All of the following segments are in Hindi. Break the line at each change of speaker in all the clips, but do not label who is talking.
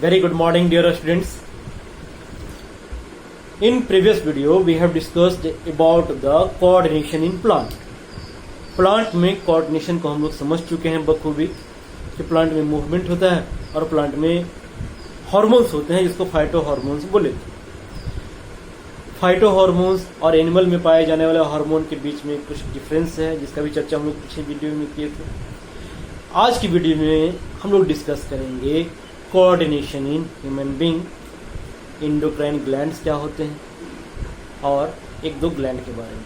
Very good morning, dear students. In previous video, we have discussed about the coordination in plant. Plant में कोऑर्डिनेशन को हम लोग समझ चुके हैं बखूबी कि प्लांट में मूवमेंट होता है और प्लांट में हार्मोन्स होते हैं जिसको फाइटो हार्मोन्स बोले। फाइटो हार्मोन्स और एनिमल में पाए जाने वाले हार्मोन के बीच में कुछ डिफरेंस है जिसका भी चर्चा हम लोग पिछले वीडियो में किए थे। आज की वीडियो में हम लोग डिस्कस करेंगे coordination in human being, endocrine glands क्या होते हैं और एक दो ग्लैंड के बारे में।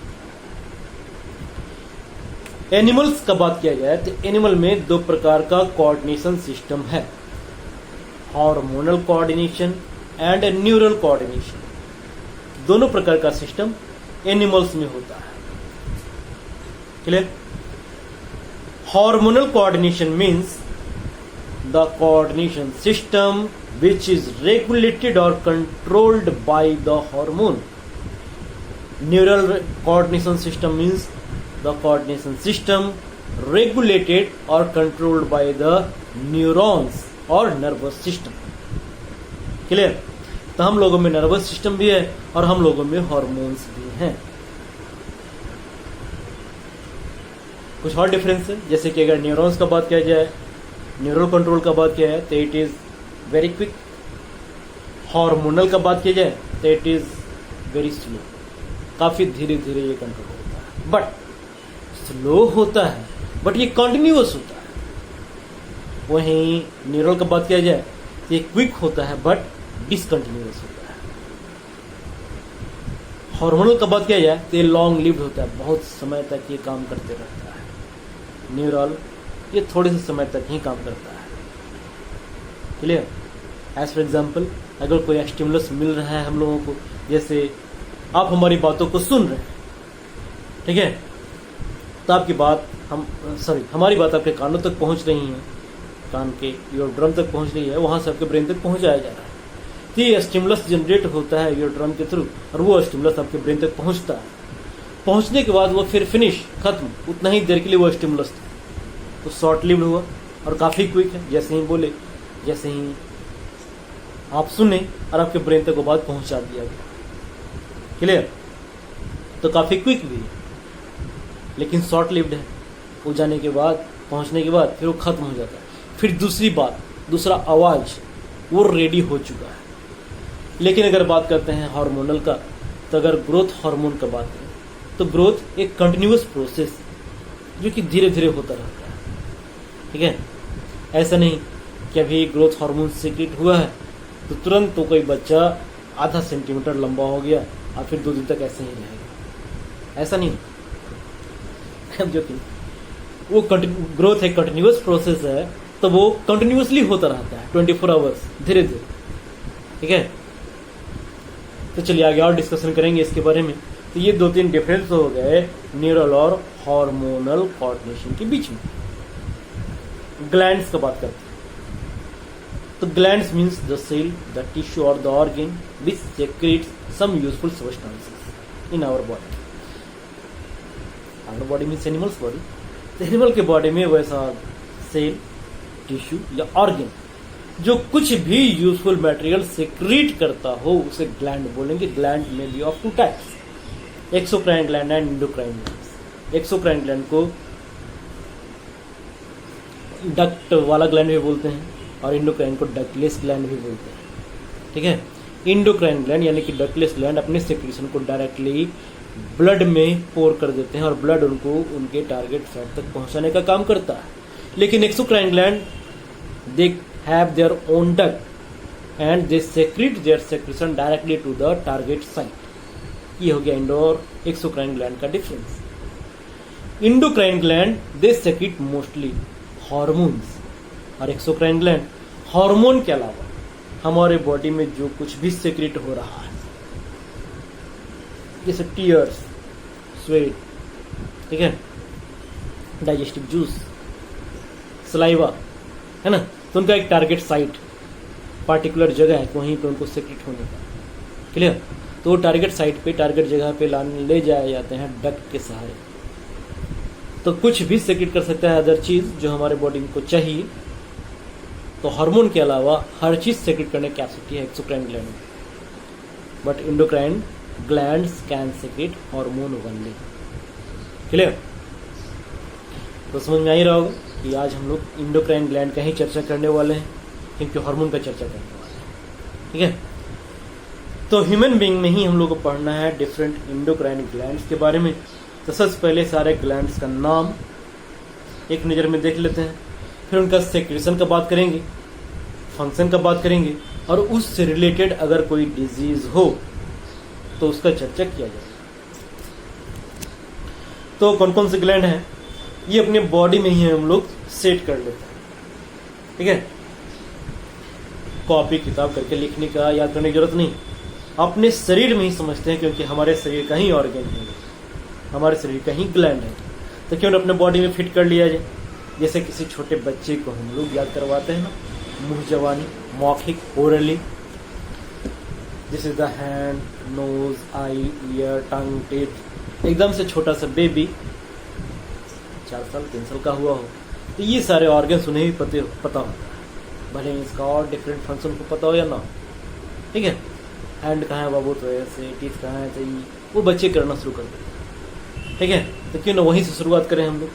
एनिमल्स का बात किया जाए तो एनिमल में दो प्रकार का कोऑर्डिनेशन सिस्टम है, hormonal coordination and neural coordination. दोनों प्रकार का सिस्टम एनिमल्स में होता है। Clear? Hormonal coordination means the coordination system which is regulated or controlled by the hormone. Neural coordination system means the coordination system regulated or controlled by the neurons or nervous system. Clear? तो हम लोगों में नर्वस सिस्टम भी है और हम लोगों में हार्मोन्स भी हैं। कुछ और डिफरेंस है, जैसे कि अगर न्यूरॉन्स का बात किया जाए, न्यूरल कंट्रोल का बात किया है तो it is very quick. Hormonal का बात किया जाए तो इट इज वेरी स्लो, काफी धीरे धीरे ये कंट्रोल होता है। बट स्लो होता है बट ये कंटिन्यूअस होता है। वहीं न्यूरल का बात किया जाए तो ये क्विक होता है बट डिसकंटिन्यूअस होता है। हार्मोनल का बात किया जाए तो ये लॉन्ग लिव्ड होता है, बहुत समय तक ये काम करते रहता है। न्यूरल ये थोड़े से समय तक ही काम करता है। क्लियर? एज फॉर एग्जाम्पल, अगर कोई स्टिमुलस मिल रहा है हम लोगों को, जैसे आप हमारी बातों को सुन रहे हैं, ठीक है, तो आपकी बात हमारी बात आपके कानों तक पहुंच रही है, कान के ईयर ड्रम तक पहुंच रही है, वहां से आपके ब्रेन तक पहुंचाया जा रहा है। तो ये स्टिमुलस जनरेट होता है ईयर ड्रम के थ्रू और वो स्टिमुलस आपके ब्रेन तक पहुंचता है। पहुंचने के बाद वो फिर फिनिश, खत्म, उतना ही देर के लिए वो स्टिमुलस था, तो शॉर्ट लिव्ड हुआ और काफ़ी क्विक है। जैसे ही बोले, जैसे ही आप सुने और आपके ब्रेन तक वो बात पहुंचा दिया गया। क्लियर? तो काफ़ी क्विक भी है लेकिन शॉर्ट लिव्ड है। वो जाने के बाद, पहुंचने के बाद फिर वो खत्म हो जाता है। फिर दूसरी बात, दूसरा आवाज़ वो रेडी हो चुका है। लेकिन अगर बात करते हैं हार्मोनल का, तो अगर ग्रोथ हार्मोन का बात करें तो ग्रोथ एक कंटिन्यूअस प्रोसेस जो कि धीरे धीरे होता रहता है। ठीक है? ऐसा नहीं कि अभी ग्रोथ हार्मोन सीक्रेट हुआ है तो तुरंत तो कोई बच्चा आधा सेंटीमीटर लंबा हो गया और फिर 2 दिन तक ऐसे ही रहेगा, ऐसा नहीं। जो कि वो ग्रोथ एक कंटिन्यूअस प्रोसेस है तो वो कंटिन्यूअसली होता रहता है 24 आवर्स, धीरे धीरे। ठीक है? तो चलिए आगे और डिस्कशन करेंगे इसके बारे में। तो ये 2-3 डिफरेंस हो गए न्यूरल और हार्मोनल कोऑर्डिनेशन के बीच में। ग्लैंड्स का बात करते हैं तो glands means the cell, the tissue और the organ which secretes some useful substances in our body. Our body means animals body. तो एनिमल के बॉडी में वैसा सेल, टिश्यू या ऑर्गन जो कुछ भी यूजफुल मटेरियल सेक्रेट करता हो उसे ग्लैंड बोलेंगे। ग्लैंड में be of 2 types, exocrine gland and endocrine gland. Exocrine gland को डक्ट वाला ग्लैंड भी बोलते हैं और एंडोक्राइन को डक्टलेस ग्लैंड भी बोलते हैं। ठीक है? एंडोक्राइन ग्लैंड यानी कि डक्टलेस ग्लैंड अपने सेक्रेशन को डायरेक्टली ब्लड में पोर कर देते हैं और ब्लड उनको उनके टारगेट साइट तक पहुंचाने का काम करता है। लेकिन exocrine gland they have their own duct and they secrete their secretion directly to the target site. ये हो गया एंडो और एक्सोक्राइन ग्लैंड का difference. Endocrine gland they secrete mostly hormones और एक्सोक्राइन ग्लैंड हार्मोन के अलावा हमारे बॉडी में जो कुछ भी सेक्रेट हो रहा है, जैसे टीयर्स, स्वेट, ठीक है, डाइजेस्टिव जूस, सलाइवा, है ना, तो उनका एक टारगेट साइट, पार्टिकुलर जगह है, वहीं पे उनको सेक्रेट होने का। क्लियर? तो वो टारगेट साइट पे, टारगेट जगह पे ले जाए जाते हैं डक्ट के सहारे। तो कुछ भी सेक्रेट कर सकता है अदर चीज जो हमारे बॉडी को चाहिए, तो हार्मोन के अलावा हर चीज सेक्रेट करने की कैपेसिटी है एक्सोक्राइन ग्लैंड में, but endocrine glands can secrete hormone only. Clear? तो समझ में आ ही रहा होगा कि आज हम लोग एंडोक्राइन ग्लैंड का ही चर्चा करने वाले हैं, क्योंकि हार्मोन का चर्चा करने वाले हैं। ठीक है, तो ह्यूमन बीइंग में ही हम लोग को पढ़ना है डिफरेंट एंडोक्राइन ग्लैंड्स के बारे में। तो सबसे पहले सारे ग्लैंड्स का नाम एक नज़र में देख लेते हैं, फिर उनका सेक्रेशन का बात करेंगे, फंक्शन का बात करेंगे, और उससे रिलेटेड अगर कोई डिजीज हो तो उसका चर्चा किया जाएगा। तो कौन कौन से ग्लैंड हैं ये अपने बॉडी में ही हम लोग सेट कर लेते हैं। ठीक है, कॉपी किताब करके लिखने का याद करने की जरूरत नहीं, अपने शरीर में ही समझते हैं, क्योंकि हमारे शरीर का ही ऑर्गन है, हमारे शरीर का ही ग्लैंड है। तो क्यों न अपने बॉडी में फिट कर लिया जाए। जैसे किसी छोटे बच्चे को हम लोग याद करवाते हैं ना, मुंह जवानी, मौखिक, orally, this is the hand, nose, eye, ear, tongue, teeth. एकदम से छोटा सा बेबी 4 साल 3 साल का हुआ हो तो ये सारे ऑर्गन्स उन्हें भी पता होता है, भले इसका और डिफरेंट फंक्शन को पता हो या ना। ठीक है, हैंड कहाँ है बाबू तो ऐसे, टीथ कहाँ है तो ये वो बच्चे करना शुरू कर देते हैं। ठीक है, तो क्यों ना वहीं से शुरुआत करें हम लोग।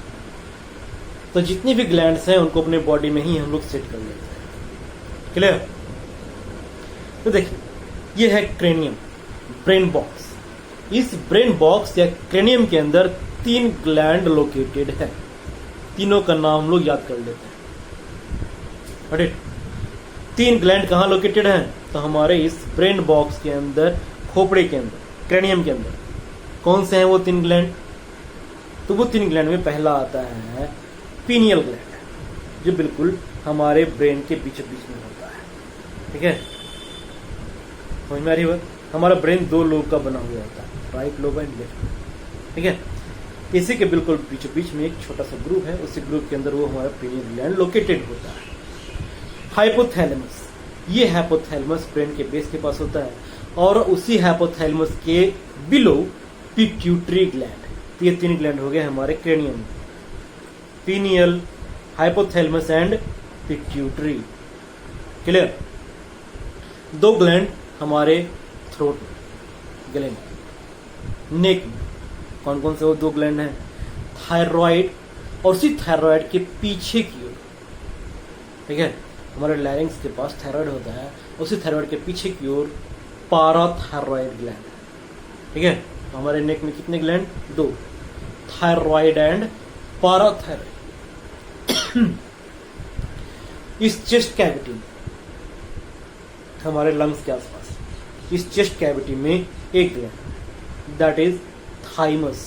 तो जितनी भी ग्लैंड्स हैं उनको अपने बॉडी में ही हम लोग सेट कर लेते हैं। क्लियर? तो देखिए, ये है क्रेनियम, ब्रेन बॉक्स। इस ब्रेन बॉक्स या क्रेनियम के अंदर 3 ग्लैंड लोकेटेड है। तीनों का नाम हम लोग याद कर लेते हैं। 3 ग्लैंड कहाँ लोकेटेड हैं? तो हमारे इस ब्रेन बॉक्स के अंदर, खोपड़े के अंदर, क्रेनियम के अंदर। कौन से हैं वो 3 ग्लैंड? तो वो 3 ग्लैंड में पहला आता है पीनियल ग्लैंड, जो बिल्कुल हमारे ब्रेन के बीच बीच में होता है। ठीक है, समझ में आ रही बात? हमारा ब्रेन 2 लोब का बना हुआ होता है, राइट लोब एंड लेफ्ट। ठीक है, इसी के बिल्कुल बीचों बीच में एक छोटा सा ग्रुप है, उसी ग्रुप के अंदर वो हमारा पीनियल ग्लैंड लोकेटेड होता है। हाइपोथैलेमस, ये हाइपोथैलेमस ब्रेन के बेस के पास होता है, और उसी हाइपोथैलेमस के बिलो पिट्यूटरी ग्लैंड। तो ये 3 ग्लैंड हो गए हमारे क्रेनियम में, pineal, hypothalamus and pituitary. Clear? 2 gland हमारे थ्रोट में, गले में, नेक में। कौन कौन से वो 2 ग्लैंड हैं? थायराइड, और उसी थायराइड के पीछे की ओर, ठीक है, हमारे लैरिंग्स के पास थायराइड होता है, उसी थायराइड के पीछे की ओर पाराथायराइड ग्लैंड। ठीक है, तो हमारे नेक में कितने ग्लैंड? 2, thyroid and पाराथायराइड। इस चेस्ट कैविटी में, हमारे लंग्स के आसपास, इस चेस्ट कैविटी में एक gland, that is thymus.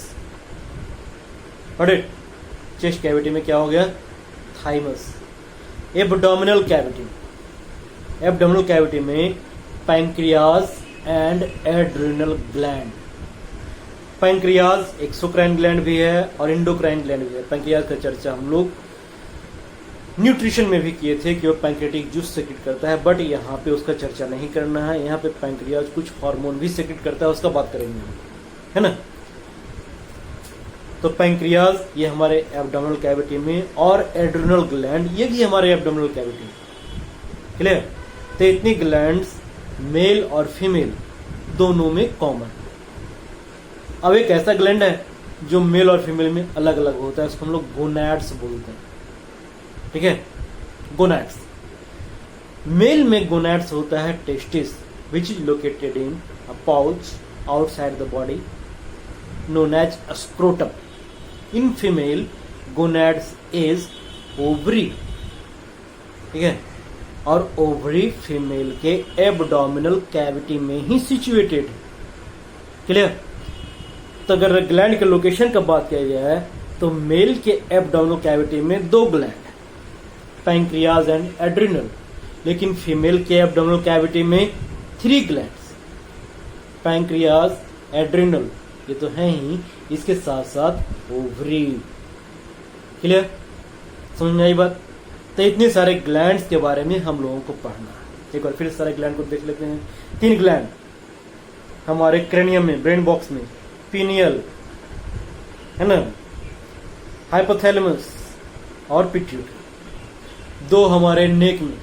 Chest cavity में क्या हो गया? Thymus. Abdominal cavity, abdominal cavity में pancreas and adrenal gland. Pancreas exocrine gland भी है और एंडोक्राइन ग्लैंड भी है। पैंक्रियाज का चर्चा हम लोग न्यूट्रिशन में भी किए थे कि वो पैंक्रियाटिक जूस सेक्रेट करता है, बट यहाँ पे उसका चर्चा नहीं करना है। यहाँ पे पैंक्रियाज कुछ हार्मोन भी सेक्रेट करता है, उसका बात करेंगे हम, है ना। तो पैंक्रियाज ये हमारे एब्डोमिनल कैविटी में, और एड्रिनल ग्लैंड ये भी हमारे एब्डोमिनल कैविटी में। क्लियर? तो इतनी ग्लैंड्स मेल और फीमेल दोनों में कॉमन। अब एक ऐसा ग्लैंड है जो मेल और फीमेल में अलग अलग होता है, उसको हम लोग गोनैड्स बोलते हैं। ठीक है, गोनैड्स। मेल में गोनैड्स होता है testis, which is located in a pouch outside the body known as scrotum. In female, gonads is ovary. ठीक है, और ओवरी फीमेल के एब्डोमिनल कैविटी में ही सिचुएटेड है। क्लियर? तो अगर ग्लैंड के लोकेशन का बात किया गया है तो मेल के एब्डोमिनल कैविटी में 2 ग्लैंड, पैंक्रियाज एंड एड्रिनल, लेकिन फीमेल के एब्डोमिनल कैविटी में 3 ग्लैंड्स, पैंक्रियाज, एड्रिनल, ये तो है ही, इसके साथ साथ ओवरी। क्लियर? समझ में आई बात? तो इतने सारे ग्लैंड्स के बारे में हम लोगों को पढ़ना है। एक बार फिर सारे ग्लैंड को देख लेते हैं। 3 ग्लैंड हमारे क्रेनियम में, ब्रेन बॉक्स में, पीनियल, है ना, हाइपोथैलेमस और पिट्यूटरी। 2 हमारे नेक में,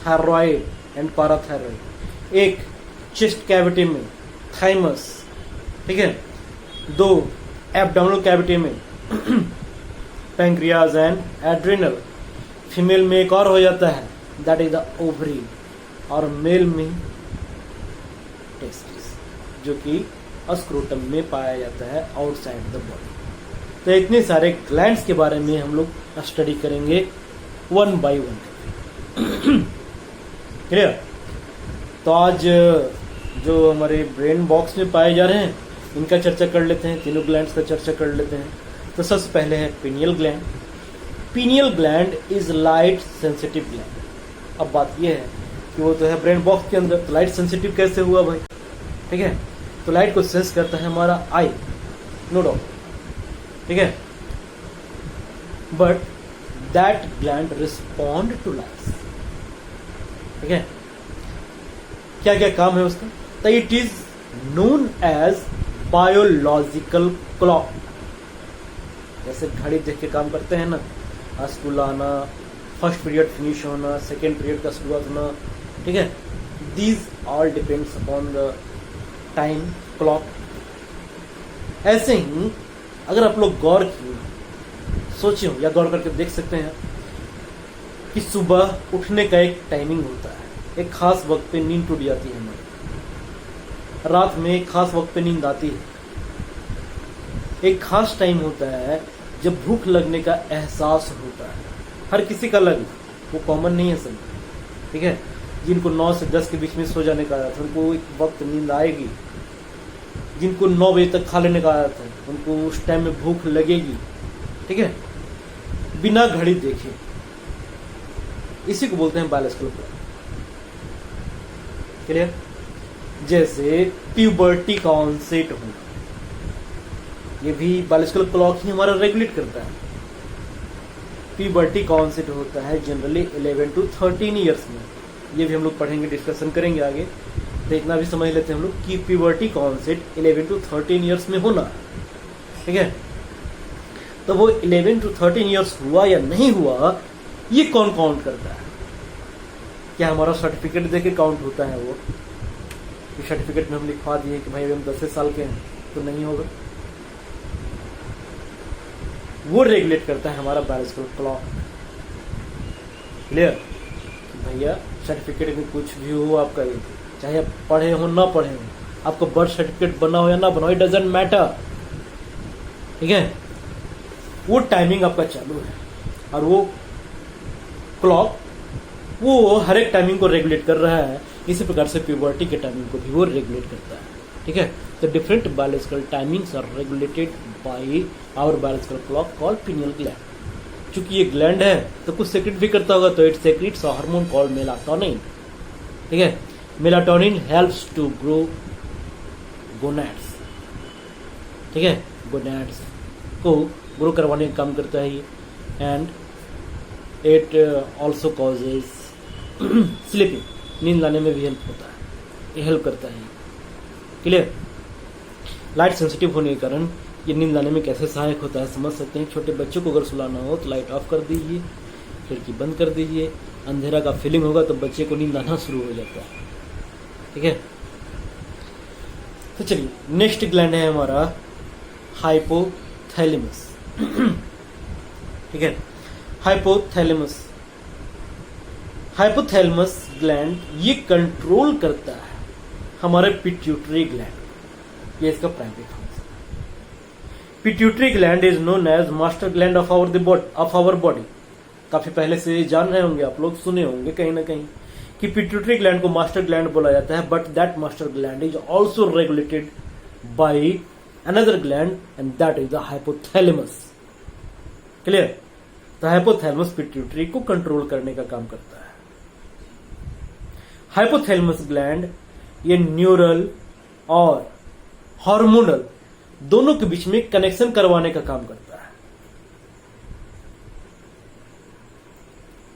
थायरॉइड एंड पाराथायरॉइड, एक चेस्ट कैविटी में थाइमस, ठीक है, 2 एब्डोमिनल कैविटी में पैंक्रियाज एंड एड्रिनल, फीमेल में एक और हो जाता है दैट इज द ओवरी, और मेल में टेस्टिस जो कि स्क्रोटम में पाया जाता है आउटसाइड द बॉडी। तो इतने सारे ग्लैंड्स के बारे में हम लोग स्टडी करेंगे 1 by 1। क्लियर? तो आज जो हमारे ब्रेन बॉक्स में पाए जा रहे हैं इनका चर्चा कर लेते हैं, तीनों ग्लैंड्स का चर्चा कर लेते हैं। तो सबसे पहले है pineal gland. Pineal gland is light sensitive gland. अब बात यह है कि वो तो है ब्रेन बॉक्स के अंदर, तो लाइट सेंसिटिव कैसे हुआ भाई? ठीक है, तो लाइट को सेंस करता है हमारा आई, नो डाउट, ठीक है, but that gland respond to light. ठीक है, क्या क्या काम है उसका? तो it is known as biological clock. जैसे घड़ी देख के काम करते हैं ना, स्कूल आना, फर्स्ट पीरियड फिनिश होना, सेकेंड पीरियड का शुरुआत होना, ठीक है, these all depends upon the time clock. ऐसे ही अगर आप लोग गौर किए, सोचे हो या गौर करके देख सकते हैं कि सुबह उठने का एक टाइमिंग होता है, एक खास वक्त पे नींद टूट जाती है हमारी, रात में एक खास वक्त पे नींद आती है, एक खास टाइम होता है जब भूख लगने का एहसास होता है। हर किसी का अलग, वो कॉमन नहीं है सब, ठीक है। जिनको 9 से 10 के बीच में सो जाने का आदत है उनको एक वक्त नींद आएगी, जिनको 9 बजे तक खा लेने का आदत है उनको उस टाइम में भूख लगेगी, ठीक है, बिना घड़ी देखे। इसी को बोलते हैं बायोलॉजिकल क्लॉक। क्लियर? जैसे प्यूबर्टी का ऑनसेट होना, ये भी बायोलॉजिकल क्लॉक ही हमारा रेगुलेट करता है। प्यूबर्टी का ऑनसेट होता है जनरली 11 to 13 ईयर्स में, ये भी हम लोग पढ़ेंगे, डिस्कशन करेंगे आगे। तो इतना भी समझ लेते हैं हम लोग कि प्यूबर्टी का ऑनसेट 11 to 13 ईयर्स में होना, ठीक है। तो वो 11 to 13 ईयर्स हुआ या नहीं हुआ, ये कौन काउंट करता है? क्या हमारा सर्टिफिकेट देके काउंट होता है वो? कि सर्टिफिकेट में हम लिखवा दिए कि भाई हम 10 साल के हैं, तो नहीं होगा। वो रेगुलेट करता है हमारा बायोलॉजिकल क्लॉक। क्लियर? भैया सर्टिफिकेट में कुछ भी हो आपका, चाहे आप पढ़े हो ना पढ़े हो, आपका बर्थ सर्टिफिकेट बना हो या ना बना हो, इट डजंट मैटर, ठीक है। वो टाइमिंग आपका चालू है और वो क्लॉक वो हर एक टाइमिंग को रेगुलेट कर रहा है। इसी प्रकार से प्यूबर्टी के टाइमिंग को भी वो रेगुलेट करता है, ठीक है। तो different biological timings are regulated by our biological clock called pineal gland. चूंकि ये ग्लैंड है तो कुछ सेक्रेट भी करता होगा, तो it secretes a hormone called melatonin, ठीक है। Melatonin helps to grow gonads, ठीक है, गोनैड्स को ग्रो करवाने का काम करता है ये। And it also causes sleeping, नींद लाने में भी हेल्प होता है, ये हेल्प करता है। क्लियर? लाइट सेंसिटिव होने के कारण ये नींद लाने में कैसे सहायक होता है समझ सकते हैं। छोटे बच्चों को अगर सुलाना हो तो लाइट ऑफ कर दीजिए, खिड़की बंद कर दीजिए, अंधेरा का फीलिंग होगा तो बच्चे को नींद आना शुरू हो जाता है, ठीक है। तो चलिए नेक्स्ट ग्लैंड है हमारा हाइपोथैलेमस, ठीक है। हाइपोथैलेमस, हाइपोथैलेमस ग्लैंड ये कंट्रोल करता है हमारे पिट्यूटरी ग्लैंड, ये इसका primary function. Pituitary gland is known as master gland of our body. काफी पहले से जान रहे होंगे आप लोग, सुने होंगे कहीं ना कहीं कि पिट्यूटरी ग्लैंड को मास्टर ग्लैंड बोला जाता है, but that master gland is also regulated by another gland and that is the hypothalamus. Clear? तो हाइपोथैलेमस पिट्यूटरी को कंट्रोल करने का काम करता है। हाइपोथैलेमस ग्लैंड ये न्यूरल और हार्मोनल दोनों के बीच में कनेक्शन करवाने का काम करता है।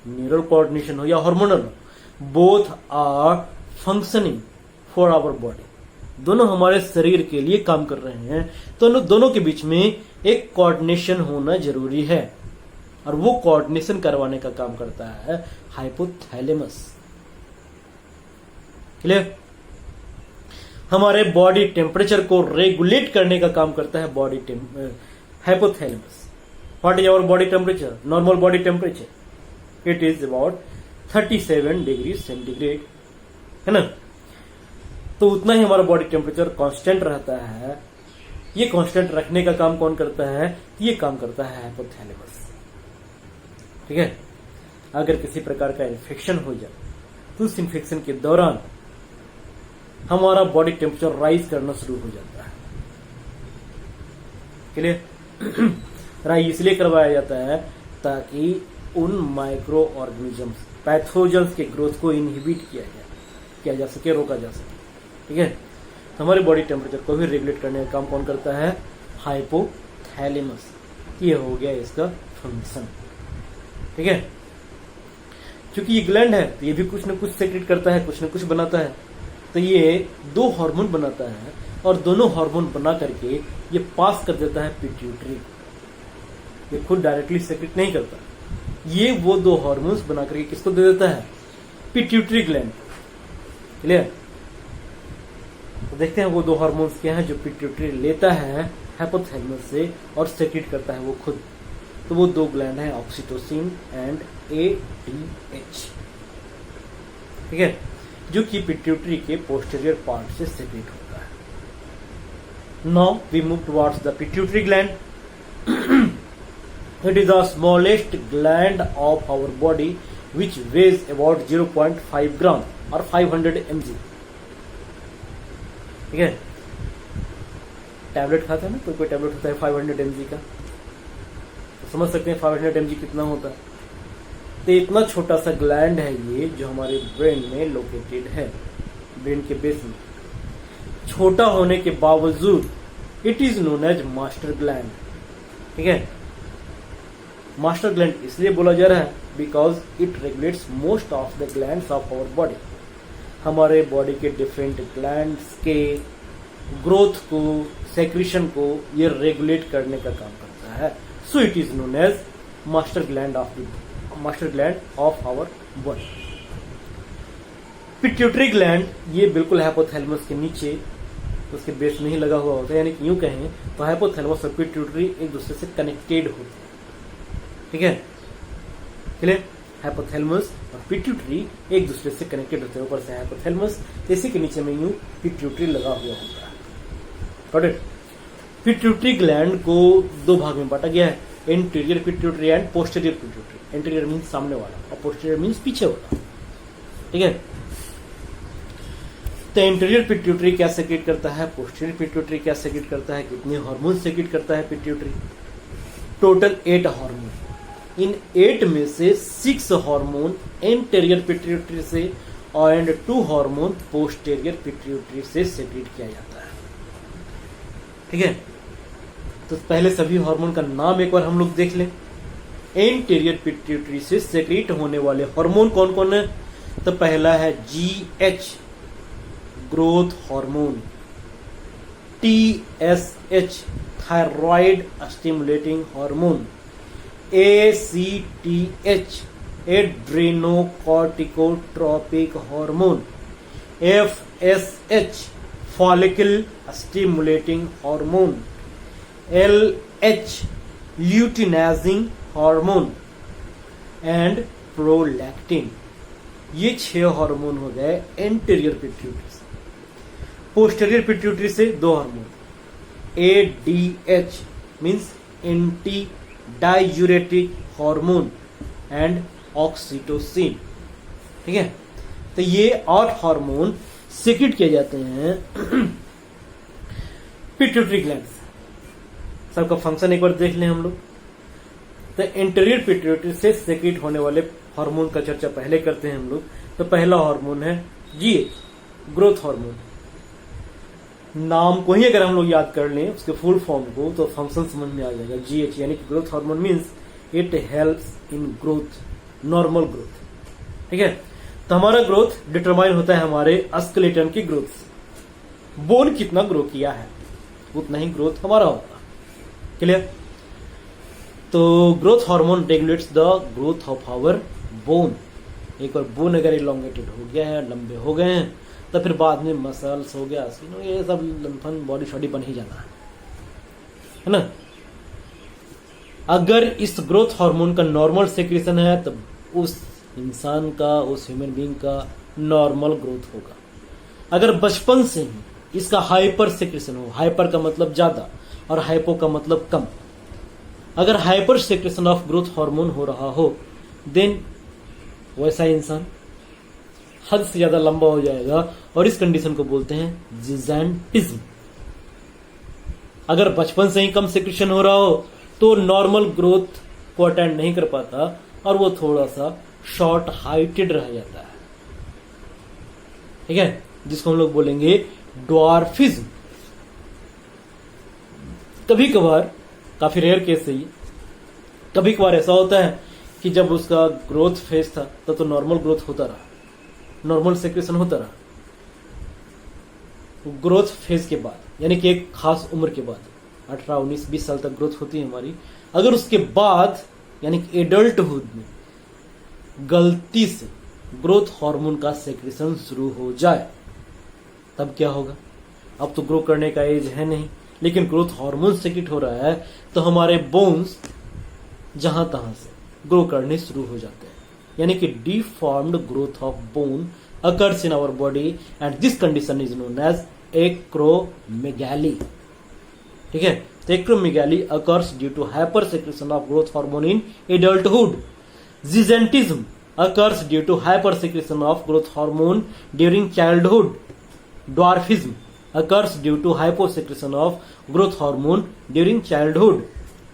न्यूरल कोऑर्डिनेशन हो या hormonal, both are functioning for our body, दोनों हमारे शरीर के लिए काम कर रहे हैं। तो दोनों के बीच में एक कोऑर्डिनेशन होना जरूरी है और वो कोऑर्डिनेशन करवाने का काम करता है हाइपोथैलेमस। क्लियर। हमारे बॉडी टेम्परेचर को रेगुलेट करने का काम करता है body hypothalamus. What is our body temperature? Normal body temperature it is about 37 degree centigrade, है ना। तो उतना ही हमारा बॉडी टेम्परेचर कांस्टेंट रहता है। ये कांस्टेंट रखने का काम कौन करता है? ये काम करता है हाइपोथैलेमस। ठीक है। अगर किसी प्रकार का इन्फेक्शन हो जाए तो उस इन्फेक्शन के दौरान हमारा बॉडी टेम्परेचर राइज करना शुरू हो जाता है। क्लियर। राइज इसलिए करवाया जाता है ताकि उन माइक्रो ऑर्गेनिजम्स, पैथोजन्स के ग्रोथ को इनहिबिट किया जा सके, रोका जा सके। ठीक है। तो हमारे बॉडी टेम्परेचर को भी रेगुलेट करने का काम कौन करता है? हाइपोथैलेमस। ये हो गया इसका फंक्शन। ठीक है। क्योंकि ये ग्लैंड है तो ये भी कुछ न कुछ सेक्रेट करता है, कुछ न कुछ बनाता है। तो ये 2 हार्मोन बनाता है और दोनों हार्मोन बना करके ये पास कर देता है पिट्यूटरी। ये खुद डायरेक्टली सेक्रेट नहीं करता, ये वो 2 हार्मोन्स बना करके किसको दे देता है? Pituitary gland. क्लियर। तो देखते हैं वो 2 हार्मोन्स क्या हैं जो पिट्यूटरी लेता है हाइपोथैलेमस से और सेक्रेट करता है वो खुद। तो वो 2 ग्लैंड है ऑक्सीटोसिन एंड ADH। ठीक है। जो कि पिट्यूटरी के पोस्टीरियर पार्ट से सेक्रेट होता है। Now we move towards the pituitary gland. It is the smallest gland of our body which weighs about 0.5 gram और 500 mg। ठीक है। टैबलेट खाता है ना, कोई टैबलेट होता है 500 mg का, तो समझ सकते हैं 500 mg कितना होता है। तो इतना छोटा सा ग्लैंड है ये जो हमारे ब्रेन में लोकेटेड है, ब्रेन के बेस में। छोटा होने के बावजूद it is known as master gland. ठीक है। मास्टर ग्लैंड इसलिए बोला जा रहा है because it regulates most of the glands of our body. हमारे बॉडी के डिफरेंट ग्लैंड्स के ग्रोथ को, सेक्रेशन को ये रेगुलेट करने का काम करता है। So it is known as master gland of our body. Pituitary gland ये बिल्कुल हाइपोथैलेमस के नीचे उसके बेस में ही लगा हुआ होता है, यानी कि यूं कहें तो हाइपोथैलेमस और पिट्यूटरी एक दूसरे से कनेक्टेड होते हैं। ठीक है। क्लियर। हाइपोथैलेमस और पिट्यूटरी एक दूसरे से कनेक्टेड होते हैं। ऊपर से हाइपोथैलेमस, इसी के नीचे में यूं पिट्यूटरी लगा हुआ होता है। Got it. पिट्यूटरी ग्लैंड को 2 भाग में बांटा गया है, interior pituitary and posterior pituitary. Interior means सामने वाला और पोस्टीरियर मीन्स पीछे वाला। ठीक है। तो इंटीरियर पिट्यूटरी क्या सेक्रेट करता है, पोस्टीरियर पिट्यूटरी क्या सेक्रेट करता है, कितने हार्मोन सेक्रेट करता है पिट्यूटरी? Total 8 hormone. इन 8 में से 6 हार्मोन एंटीरियर पिट्यूटरी से एंड 2 हार्मोन पोस्टीरियर पिट्यूटरी से सेक्रेट किया जाता है। ठीक है। तो पहले सभी हार्मोन का नाम एक बार हम लोग देख लें। एंटीरियर पिट्यूटरी से सेक्रेट होने वाले हार्मोन कौन कौन है? तो पहला है GH growth hormone, TSH thyroid stimulating hormone, ACTH adrenocorticotropic hormone, FSH follicle stimulating hormone, LH luteinizing hormone and prolactin. ये 6 हार्मोन हो गए एंटीरियर पिट्यूटरी से। पोस्टीरियर पिट्यूटरी से 2 hormone, ADH means anti diuretic hormone and oxytocin. ठीक है। तो ये 8 हार्मोन सेक्रेट किए जाते हैं पिट्यूटरी ग्लैंड से। सबका फंक्शन एक बार देख लें हम लोग। तो एंटीरियर पिट्यूटरी से सेक्रेट होने वाले हार्मोन का चर्चा पहले करते हैं हम लोग। तो पहला हार्मोन है GH ग्रोथ हार्मोन। नाम को ही अगर हम लोग याद कर लें, उसके फुल फॉर्म को, तो फंक्शन समझ में आ जाएगा। GH यानी कि growth hormone means it helps in growth, normal growth. ठीक है। तो हमारा ग्रोथ डिटरमाइन होता है हमारे स्केलेटन की ग्रोथ से। बोन कितना ग्रो किया है उतना ही ग्रोथ हमारा होगा। क्लियर। तो growth hormone regulates the growth of our bone. एक बार बोन अगर इलोंगेटेड हो गया है, लंबे हो गए हैं, तो फिर बाद में मसल्स हो गया, ये सब लंफन बॉडी शॉडी बन ही जाना है ना। अगर इस ग्रोथ हार्मोन का नॉर्मल सेक्रेशन है तो उस इंसान का, उस ह्यूमन बीइंग का नॉर्मल ग्रोथ होगा। अगर बचपन से ही इसका हाइपर सेक्रेशन हो, हाइपर का मतलब ज्यादा और हाइपो का मतलब कम, अगर hyper secretion of growth hormone हो रहा हो देन वैसा इंसान हद से ज्यादा लंबा हो जाएगा और इस कंडीशन को बोलते हैं जिजेंटिज्म। अगर बचपन से ही कम सेक्रेशन हो रहा हो तो नॉर्मल ग्रोथ को अटेंड नहीं कर पाता और वो थोड़ा सा शॉर्ट हाइटेड रह जाता है, ठीक है, जिसको हम लोग बोलेंगे ड्वार्फिज्म। कभी कभार, काफी रेयर केस है ये, कभी कभार ऐसा होता है कि जब उसका ग्रोथ फेज था तब तो नॉर्मल ग्रोथ होता रहा, नॉर्मल सेक्रेशन होता रहा। ग्रोथ फेज के बाद यानी कि एक खास उम्र के बाद 18, 19, 20 साल तक ग्रोथ होती है हमारी, अगर उसके बाद यानी कि एडल्टहुड में गलती से ग्रोथ हार्मोन का सेक्रेशन शुरू हो जाए तब क्या होगा। अब तो ग्रो करने का एज है नहीं, लेकिन ग्रोथ हार्मोन सेक्रेट हो रहा है तो हमारे बोन्स जहां तहां से ग्रो करने शुरू हो जाते हैं, यानी कि deformed growth of bone occurs in our body and this condition is known as acromegaly, ठीक है। तो acromegaly occurs due to hyper secretion of growth hormone in adulthood. Gigantism occurs due to hypersecretion of growth hormone during childhood. Dwarfism occurs due to hyposecretion of growth hormone during childhood.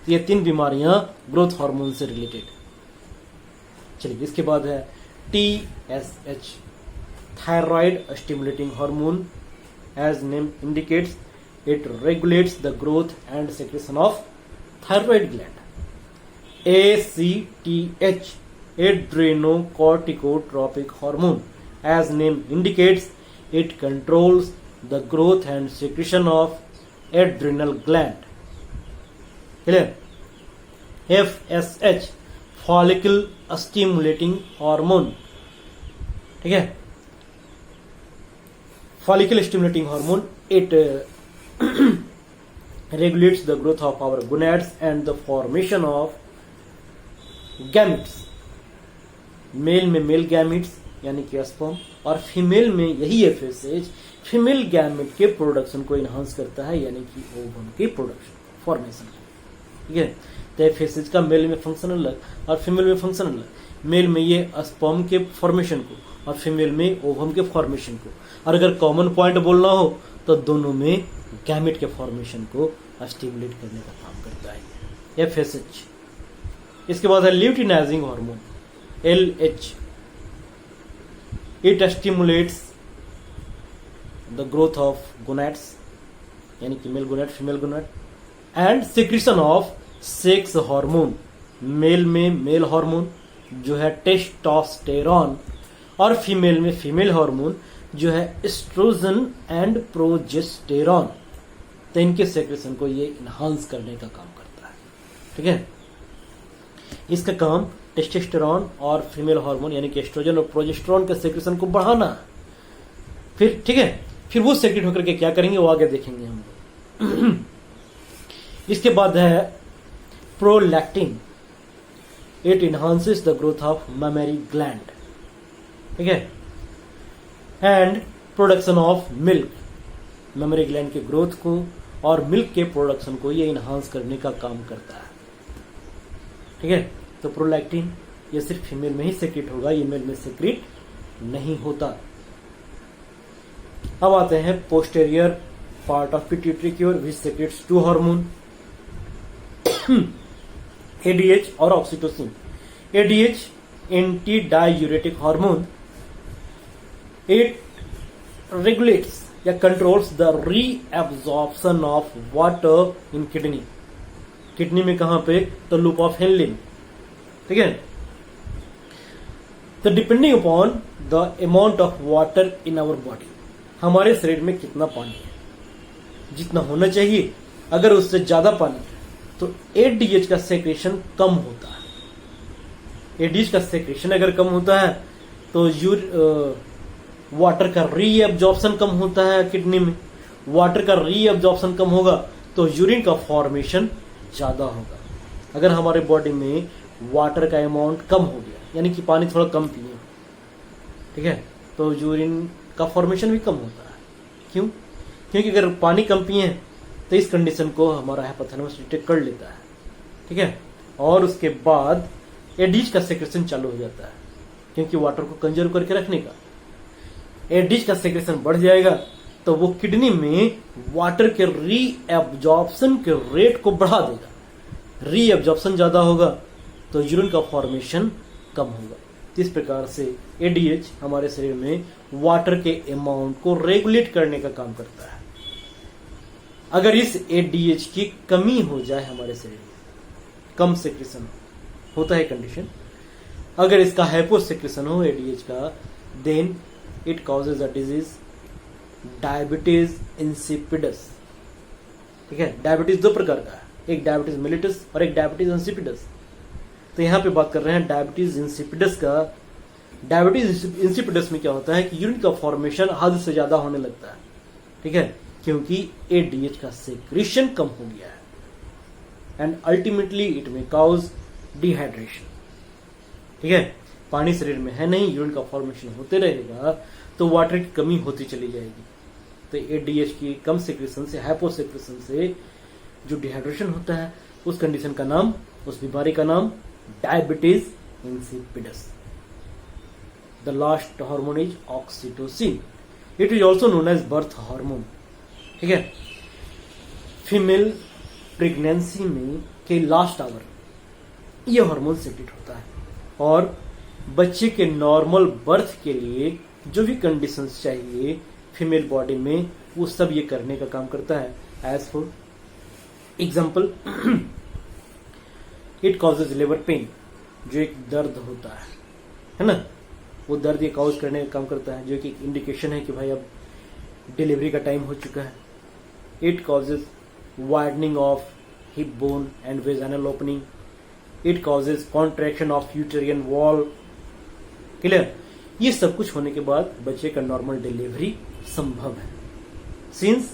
ये 3 बीमारियां ग्रोथ हार्मोन से रिलेटेड। चलिए इसके बाद है TSH, thyroid stimulating hormone. As name indicates it regulates the growth and secretion of thyroid gland. ACTH, adrenocorticotropic hormone. As name indicates, it controls the growth and secretion of adrenal gland. Clear? FSH, follicle stimulating hormone. ठीक है, follicle stimulating hormone, it regulates the growth of our gonads and the formation of gametes. Male में मेल गैमिट्स यानी कि स्पर्म और फीमेल में यही एफएसएच फीमेल गैमिट के प्रोडक्शन को इनहांस करता है, यानी कि ओवम के प्रोडक्शन फॉर्मेशन, ठीक है। तो एफएसएच का मेल में फंक्शन अलग और फीमेल में फंक्शन अलग। मेल में ये स्पर्म के फॉर्मेशन को और फीमेल में ओवम के फॉर्मेशन को, और अगर कॉमन पॉइंट बोलना हो तो दोनों में गैमिट के फॉर्मेशन को स्टिमुलेट करने का काम करता है एफएसएच। इसके बाद है luteinizing hormone LH. It stimulates the growth of gonads, यानी कि male gonad, female gonad, and secretion of sex hormone. Male में मेल हार्मोन जो है टेस्टोस्टेरॉन और फीमेल में फीमेल हार्मोन जो है एस्ट्रोजन एंड प्रोजेस्टेरॉन। तो इनके सेक्रेशन को ये इनहांस करने का काम करता है, ठीक है। इसका काम टेस्टोस्टेरॉन और फीमेल हार्मोन यानी कि एस्ट्रोजन और प्रोजेस्टेरॉन के सेक्रेशन को बढ़ाना। फिर ठीक है, फिर वो सेक्रेट होकर के क्या करेंगे वो आगे देखेंगे हम लोग। इसके बाद है prolactin. It enhances the growth of mammary gland, ठीक है, and production of milk. Mammary gland के ग्रोथ को और मिल्क के प्रोडक्शन को ये इनहांस करने का काम करता है, ठीक है। तो प्रोलैक्टिन ये सिर्फ फीमेल में ही सेक्रेट होगा, ये मेल में सेक्रेट नहीं होता। अब आते हैं posterior part of pituitary cure which secretes 2 hormone ADH और oxytocin. ADH anti diuretic hormone, it regulates या controls the reabsorption of water in kidney. Kidney में कहां पे, तो लूप ऑफ हेनले, ठीक है। तो depending upon the amount of water in our body, हमारे शरीर में कितना पानी है, जितना होना चाहिए, अगर उससे ज्यादा पानी है तो ADH का सेक्रेशन कम होता है। ADH का सेक्रेशन अगर कम होता है तो वाटर का रीअब्जॉर्प्शन कम होता है किडनी में, वाटर का रीअब्जॉर्प्शन कम होगा तो यूरिन का फॉर्मेशन ज्यादा होगा। अगर हमारे बॉडी में वाटर का अमाउंट कम हो गया, यानी कि पानी थोड़ा कम पिए, ठीक है, तो यूरिन का फॉर्मेशन भी कम होता है। क्यों? क्योंकि अगर पानी कम पिए तो इस कंडीशन को हमारा हाइपोथैलेमस डिटेक्ट कर लेता है, ठीक है, और उसके बाद एडीज का सेक्रेशन चालू हो जाता है, क्योंकि वाटर को कंजर्व करके रखने का। एडीज का सेक्रेशन बढ़ जाएगा तो वो किडनी में वाटर के रीअब्जॉर्प्शन के रेट को बढ़ा देगा। रीअब्जॉर्प्शन ज्यादा होगा तो यूरिन का फॉर्मेशन कम होगा। इस प्रकार से एडीएच हमारे शरीर में वाटर के अमाउंट को रेगुलेट करने का काम करता है। अगर इस एडीएच की कमी हो जाए हमारे शरीर में, कम सेक्रेशन होता है कंडीशन, अगर इसका हाइपो सेक्रेशन हो एडीएच का, then it causes a disease diabetes insipidus. ठीक है, डायबिटीज दो प्रकार का है, एक डायबिटीज मिलिटस और एक डायबिटीज इंसिपिडस। तो यहां पे बात कर रहे हैं डायबिटीज इंसिपिडस का। डायबिटीज इंसिपिडस में क्या होता है कि यूरिन का फॉर्मेशन हद से ज्यादा होने लगता है, ठीक है, क्योंकि एडीएच का सेक्रेशन कम हो गया है, एंड अल्टीमेटली इट में कॉज डिहाइड्रेशन। ठीक है, पानी शरीर में है नहीं, यूरिन का फॉर्मेशन होते रहेगा तो वाटर की कमी होती चली जाएगी। तो एडीएच की कम सेक्रेशन से, हाइपो सेक्रेशन से जो डिहाइड्रेशन होता है, उस कंडीशन का नाम, उस बीमारी का नाम diabetes insipidus. The last hormone is oxytocin. It is also known as birth hormone. ठीक है, फीमेल प्रेगनेंसी में के लास्ट आवर यह हार्मोन सेक्रेट होता है, और बच्चे के नॉर्मल बर्थ के लिए जो भी कंडीशंस चाहिए फीमेल बॉडी में, वो सब ये करने का काम करता है। As for example, it causes labour pain, जो एक दर्द होता है ना, वो दर्द ये कॉज करने का काम करता है, जो कि एक इंडिकेशन है कि भाई अब डिलीवरी का टाइम हो चुका है। It causes widening of hip bone and vaginal opening. It causes contraction of uterine wall. Clear? ये सब कुछ होने के बाद बच्चे का नॉर्मल डिलीवरी संभव है, since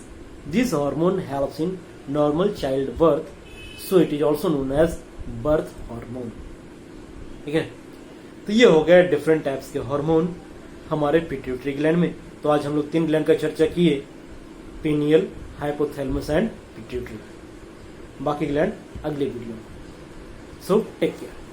this hormone helps in normal child birth, so it is also known as birth hormone. ठीक है, तो ये हो गया डिफरेंट टाइप्स के हार्मोन हमारे पिट्यूटरी ग्लैंड में। तो आज हम लोग 3 ग्लैंड का चर्चा किए, पीनियल, हाइपोथैलेमस एंड पिट्यूटरी। बाकी ग्लैंड अगले वीडियो में। So take care.